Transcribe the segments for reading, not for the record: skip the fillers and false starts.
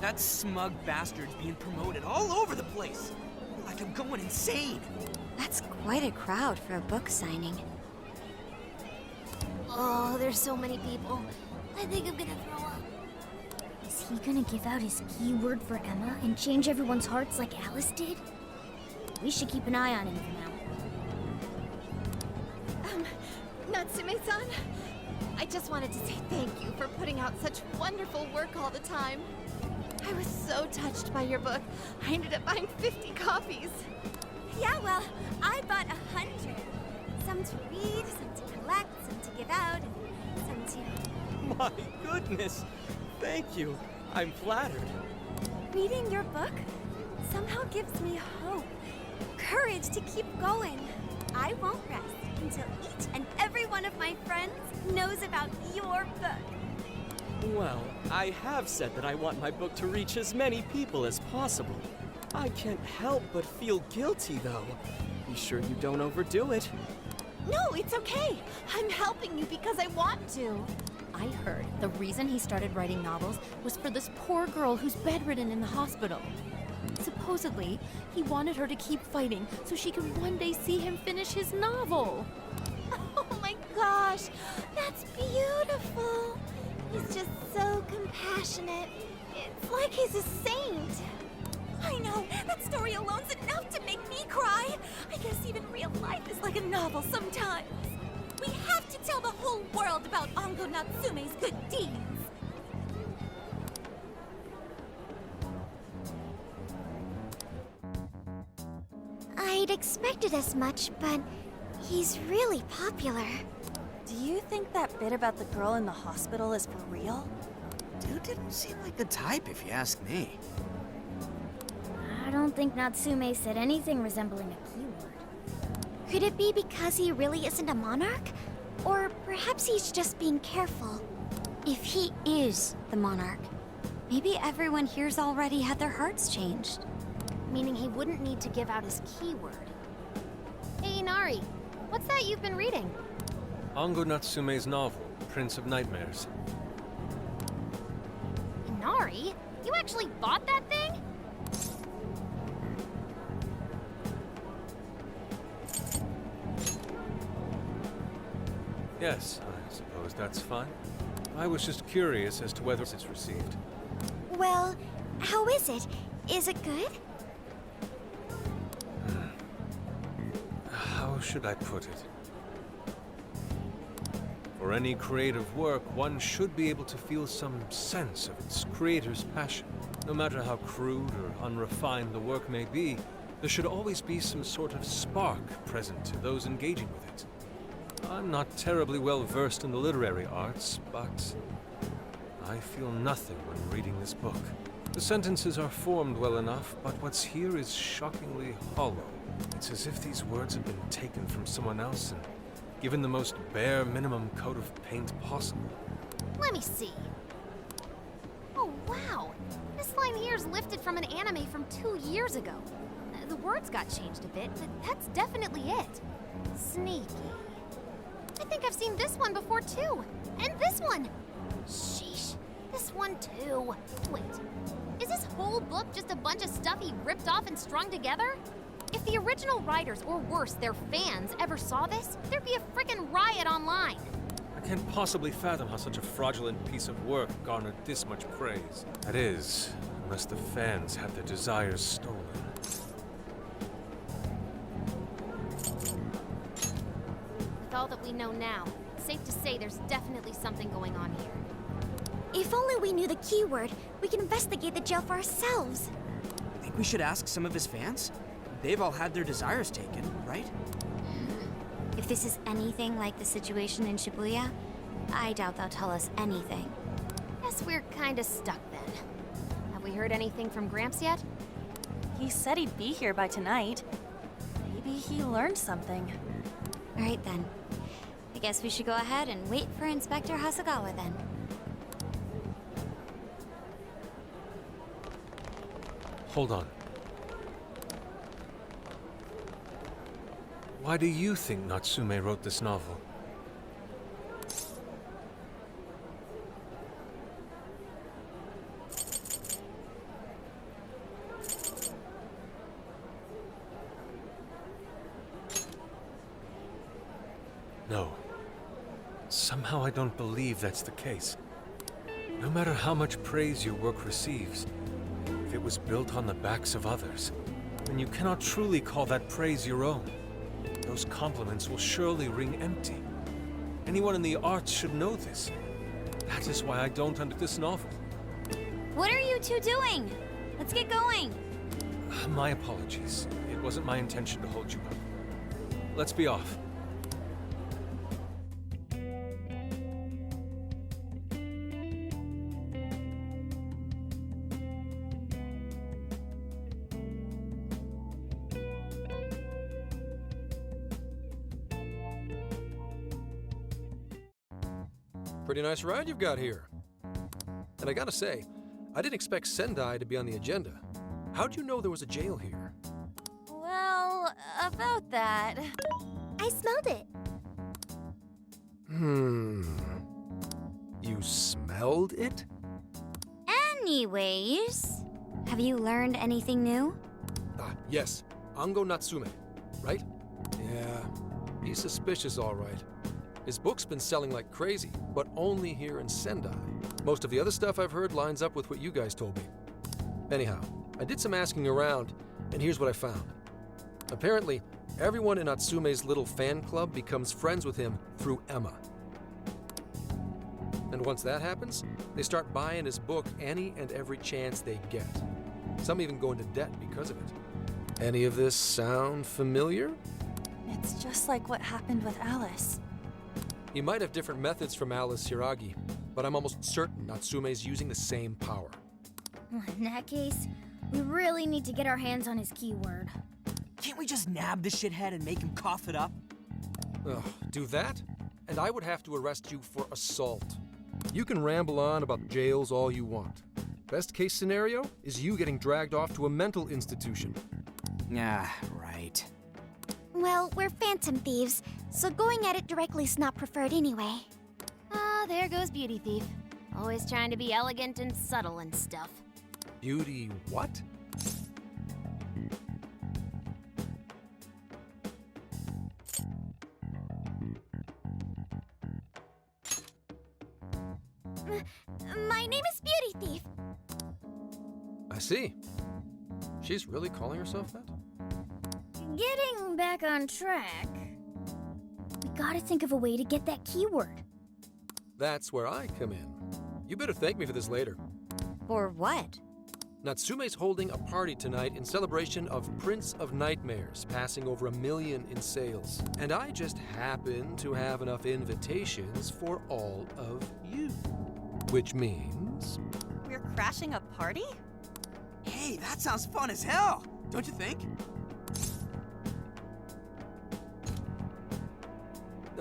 That smug bastard's being promoted all over the place. Like I'm going insane. That's quite a crowd for a book signing. Oh, there's so many people. I think I'm gonna throw up. Is he gonna give out his keyword for Emma and change everyone's hearts like Alice did? We should keep an eye on him for now. Natsume-san, I just wanted to say thank you for putting out such wonderful work all the time. I was so touched by your book, I ended up buying 50 copies. Yeah, well, I bought 100. Some to read, some to collect, some to give out, and some to... My goodness. Thank you. I'm flattered. Reading your book somehow gives me hope, courage to keep going. I won't rest until each and every one of my friends knows about your book. Well, I have said that I want my book to reach as many people as possible. I can't help but feel guilty, though. Be sure you don't overdo it. No, it's okay. I'm helping you because I want to. I heard the reason he started writing novels was for this poor girl who's bedridden in the hospital. Supposedly, he wanted her to keep fighting so she could one day see him finish his novel. Oh my gosh, that's beautiful. He's just so compassionate. It's like he's a saint. I know, that story alone's enough to make me cry. I guess even real life is like a novel sometimes. We have to tell the whole world about Ango Natsume's good deeds. I'd expected as much, but he's really popular. Do you think that bit about the girl in the hospital is for real? Dude didn't seem like the type, if you ask me. I don't think Natsume said anything resembling a keyword. Could it be because he really isn't a monarch? Or perhaps he's just being careful. If he is the monarch, maybe everyone here's already had their hearts changed. Meaning he wouldn't need to give out his keyword. Hey, Inari, what's that you've been reading? Ango Natsume's novel, Prince of Nightmares. Inari? You actually bought that thing? Yes, I suppose that's fine. I was just curious as to whether it's received. Well, how is it? Is it good? How should I put it? For any creative work, one should be able to feel some sense of its creator's passion. No matter how crude or unrefined the work may be, there should always be some sort of spark present to those engaging with it. I'm not terribly well versed in the literary arts, but I feel nothing when reading this book. The sentences are formed well enough, but what's here is shockingly hollow. It's as if these words have been taken from someone else and given the most bare minimum coat of paint possible. Let me see. Oh, wow. This line here is lifted from an anime from 2 years ago. The words got changed a bit, but that's definitely it. Sneaky. I think I've seen this one before, too. And this one. Sheesh. This one, too. Wait. Is this whole book just a bunch of stuff he ripped off and strung together? If the original writers, or worse, their fans, ever saw this, there'd be a frickin' riot online. I can't possibly fathom how such a fraudulent piece of work garnered this much praise. That is, unless the fans had their desires stolen. With all that we know now, it's safe to say there's definitely something going on here. If only we knew the keyword, we can investigate the jail for ourselves. Think we should ask some of his fans? They've all had their desires taken, right? If this is anything like the situation in Shibuya, I doubt they'll tell us anything. Guess we're kinda stuck then. Have we heard anything from Gramps yet? He said he'd be here by tonight. Maybe he learned something. All right then. I guess we should go ahead and wait for Inspector Hasagawa then. Hold on. Why do you think Natsume wrote this novel? Somehow I don't believe that's the case. No matter how much praise your work receives, if it was built on the backs of others, then you cannot truly call that praise your own. Those compliments will surely ring empty. Anyone in the arts should know this. That is why I don't under this novel. What are you two doing? Let's get going. My apologies. It wasn't my intention to hold you up. Let's be off. Pretty nice ride you've got here. And I gotta say, I didn't expect Sendai to be on the agenda. How'd you know there was a jail here? Well, about that. I smelled it. You smelled it? Anyways, have you learned anything new? Ah, yes. Ango Natsume, right? Yeah, he's suspicious all right. His book's been selling like crazy, but only here in Sendai. Most of the other stuff I've heard lines up with what you guys told me. Anyhow, I did some asking around, and here's what I found. Apparently, everyone in Natsume's little fan club becomes friends with him through Emma. And once that happens, they start buying his book any and every chance they get. Some even go into debt because of it. Any of this sound familiar? It's just like what happened with Alice. He might have different methods from Alice Hiragi, but I'm almost certain Natsume's using the same power. In that case, we really need to get our hands on his keyword. Can't we just nab the shithead and make him cough it up? Ugh, do that? And I would have to arrest you for assault. You can ramble on about jails all you want. Best case scenario is you getting dragged off to a mental institution. Ah, right. Well, we're phantom thieves, so going at it directly's not preferred anyway. Ah, there goes Beauty Thief. Always trying to be elegant and subtle and stuff. Beauty what? My name is Beauty Thief. I see. She's really calling herself that? Getting back on track, we gotta think of a way to get that keyword. That's where I come in. You better thank me for this later. For what? Natsume's holding a party tonight in celebration of Prince of Nightmares passing over 1 million in sales. And I just happen to have enough invitations for all of you. Which means... We're crashing a party? Hey, that sounds fun as hell, don't you think?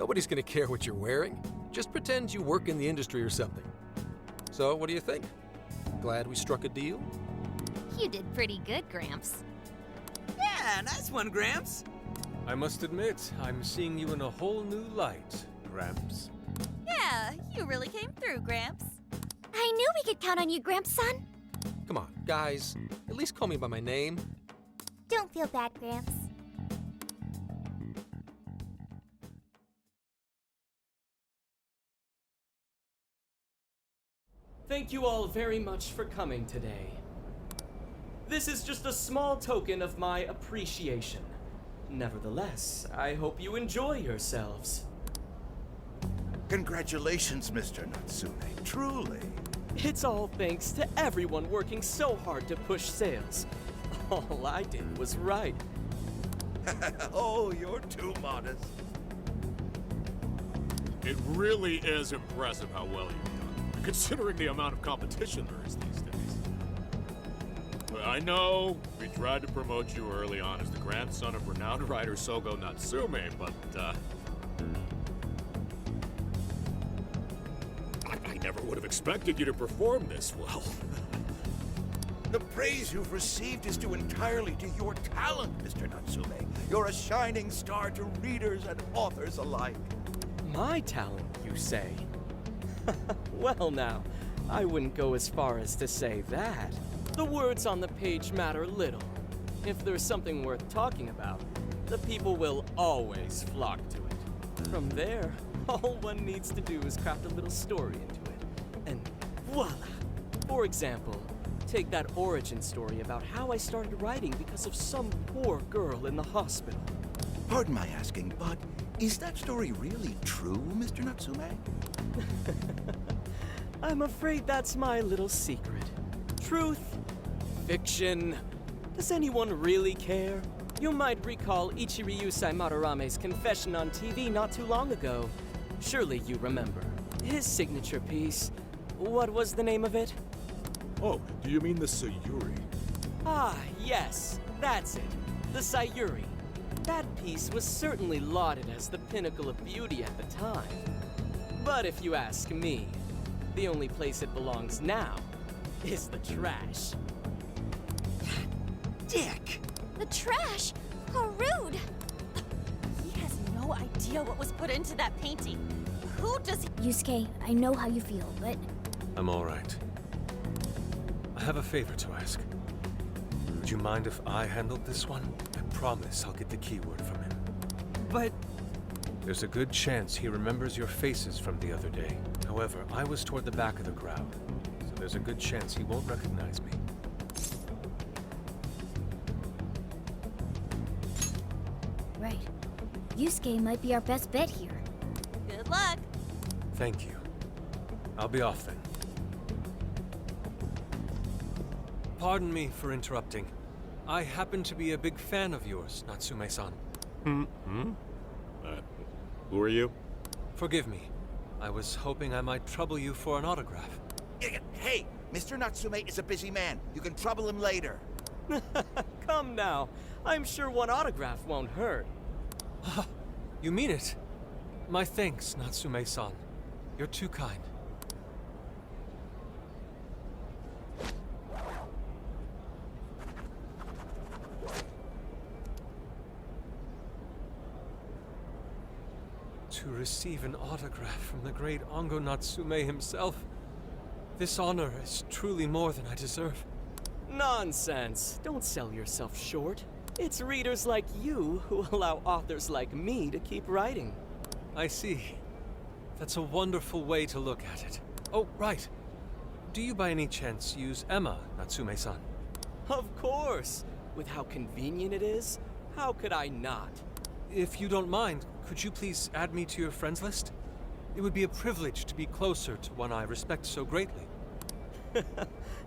nobody's gonna care what you're wearing. Just pretend you work in the industry or something. So, what do you think? Glad we struck a deal? You did pretty good, Gramps. Yeah, nice one, Gramps. I must admit, I'm seeing you in a whole new light, Gramps. Yeah, you really came through, Gramps. I knew we could count on you, Gramps-son. Come on, guys. At least call me by my name. Don't feel bad, Gramps. Thank you all very much for coming today. This is just a small token of my appreciation. Nevertheless, I hope you enjoy yourselves. Congratulations, Mr. Natsume. Truly. It's all thanks to everyone working so hard to push sales. All I did was write. Oh, you're too modest. It really is impressive how well you've done, considering the amount of competition there is these days. I know we tried to promote you early on as the grandson of renowned writer Sogo Natsume, but, I never would have expected you to perform this well. The praise you've received is due entirely to your talent, Mr. Natsume. You're a shining star to readers and authors alike. My talent, you say? Well now, I wouldn't go as far as to say that. The words on the page matter little. If there's something worth talking about, the people will always flock to it. From there, All one needs to do is craft a little story into it, and voila! For example, take that origin story about how I started writing because of some poor girl in the hospital. Pardon my asking, but is that story really true, Mr. Natsume? I'm afraid that's my little secret. Truth, fiction. Does anyone really care? You might recall Ichiriusai Madarame's confession on TV not too long ago. Surely you remember. His signature piece. What was the name of it? Oh, do you mean the Sayuri? Ah, yes, that's it. The Sayuri. That piece was certainly lauded as the pinnacle of beauty at the time. But if you ask me, the only place it belongs now is the trash. Dick! The trash? How rude! He has no idea what was put into that painting. Who does he... Yusuke, I know how you feel, but I'm all right. I have a favor to ask. Would you mind if I handled this one? I promise I'll get the keyword from him. But There's a good chance he remembers your faces from the other day. However, I was toward the back of the crowd, so there's a good chance he won't recognize me. right. Yusuke might be our best bet here. Good luck. Thank you. I'll be off then. Pardon me for interrupting. I happen to be a big fan of yours, Natsume-san. Who are you? Forgive me. I was hoping I might trouble you for an autograph. Hey, Mr. Natsume is a busy man. You can trouble him later. Come now. I'm sure one autograph won't hurt. You mean it? My thanks, Natsume-san. You're too kind. To receive an autograph from the great Ango Natsume himself, this honor is truly more than I deserve. Nonsense. Don't sell yourself short. It's readers like you who allow authors like me to keep writing. I see. That's a wonderful way to look at it. Oh, right. Do you by any chance use Emma, Natsume-san? Of course. With how convenient it is, how could I not? If you don't mind, could you please add me to your friends list? It would be a privilege to be closer to one I respect so greatly.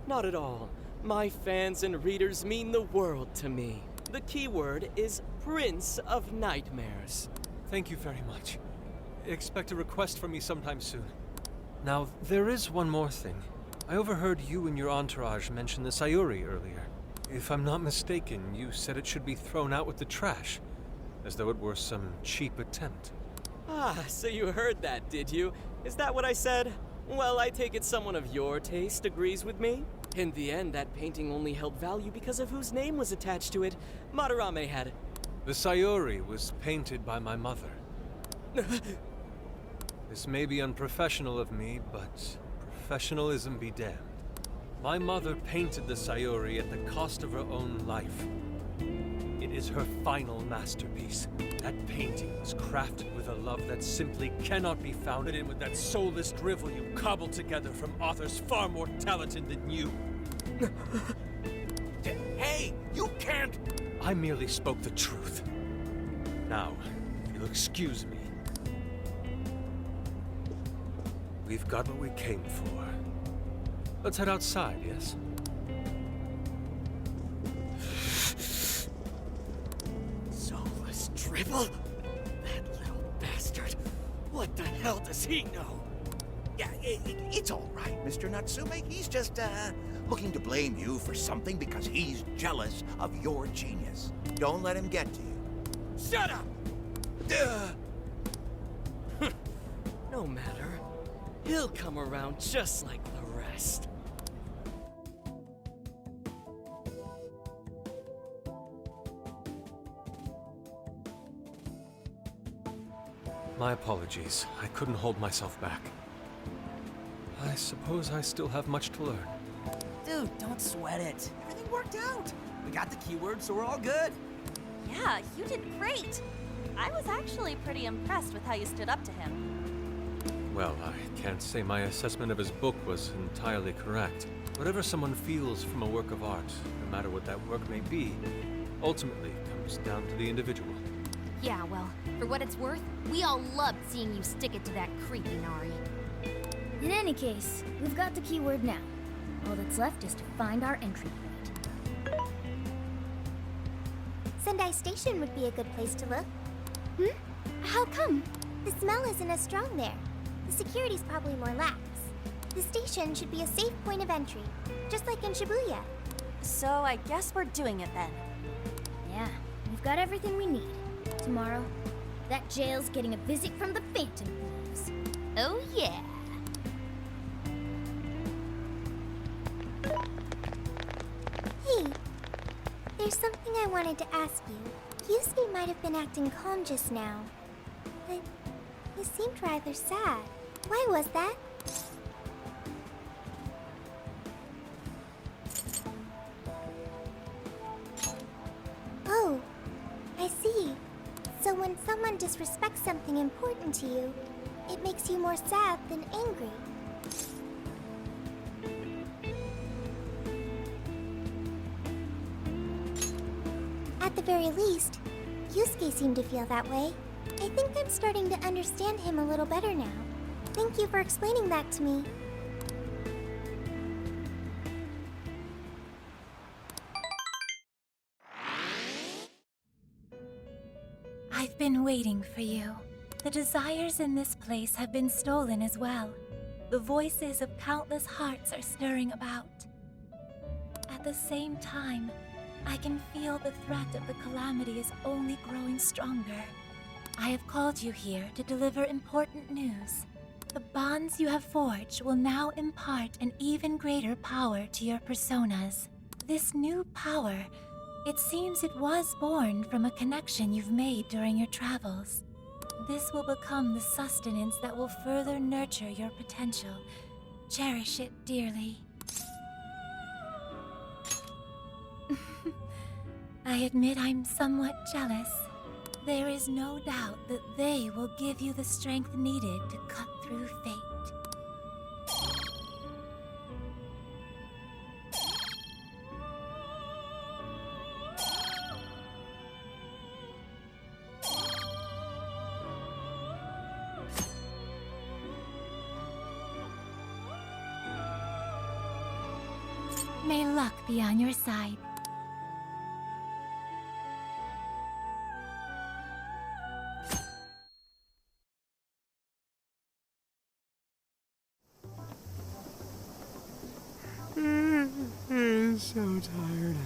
Not at all. My fans and readers mean the world to me. The keyword is Prince of Nightmares. Thank you very much. Expect a request from me sometime soon. Now, there is one more thing. I overheard you and your entourage mention the Sayuri earlier. If I'm not mistaken, you said it should be thrown out with the trash, as though it were some cheap attempt. Ah, so you heard that, did you? Is that what I said? Well, I take it someone of your taste agrees with me. In the end, that painting only held value because of whose name was attached to it. Madarame had... The Sayuri was painted by my mother. This may be unprofessional of me, but professionalism be damned. My mother painted the Sayuri at the cost of her own life. It is her final masterpiece. That painting was crafted with a love that simply cannot be found in with that soulless drivel you cobbled together from authors far more talented than you. Hey, you can't... I merely spoke the truth. Now, if you'll excuse me. We've got what we came for. Let's head outside, yes? soulless drivel? That little bastard. What the hell does he know? Yeah, it's all right, Mr. Natsume. He's just, looking to blame you for something because he's jealous of your genius. Don't let him get to you. Shut up! No matter. He'll come around just like the rest. My apologies. I couldn't hold myself back. I suppose I still have much to learn. Dude, don't sweat it. Everything worked out. We got the keyword, so we're all good. Yeah, you did great. I was actually pretty impressed with how you stood up to him. Well, I can't say my assessment of his book was entirely correct. Whatever someone feels from a work of art, no matter what that work may be, ultimately comes down to the individual. Yeah, well, for what it's worth, we all loved seeing you stick it to that creepy Nari. In any case, we've got the keyword now. All that's left is to find our entry point. Sendai Station would be a good place to look. How come? The smell isn't as strong there. The security's probably more lax. The station should be a safe point of entry, just like in Shibuya. So I guess we're doing it then. Yeah, we've got everything we need. Tomorrow, that jail's getting a visit from the Phantom Thieves. Oh yeah. Hey, there's something I wanted to ask you. Yusuke might have been acting calm just now, but he seemed rather sad. Why was that? Oh, I see. So when someone disrespects something important to you, it makes you more sad than angry. At the very least, Yusuke seemed to feel that way. I think I'm starting to understand him a little better now. Thank you for explaining that to me. I've been waiting for you. The desires in this place have been stolen as well. The voices of countless hearts are stirring about. At the same time, I can feel the threat of the calamity is only growing stronger. I have called you here to deliver important news. The bonds you have forged will now impart an even greater power to your personas. This new power, it seems it was born from a connection you've made during your travels. This will become the sustenance that will further nurture your potential. Cherish it dearly. I admit I'm somewhat jealous. There is no doubt that they will give you the strength needed to cut through fate. May luck be on your side. I'm so tired.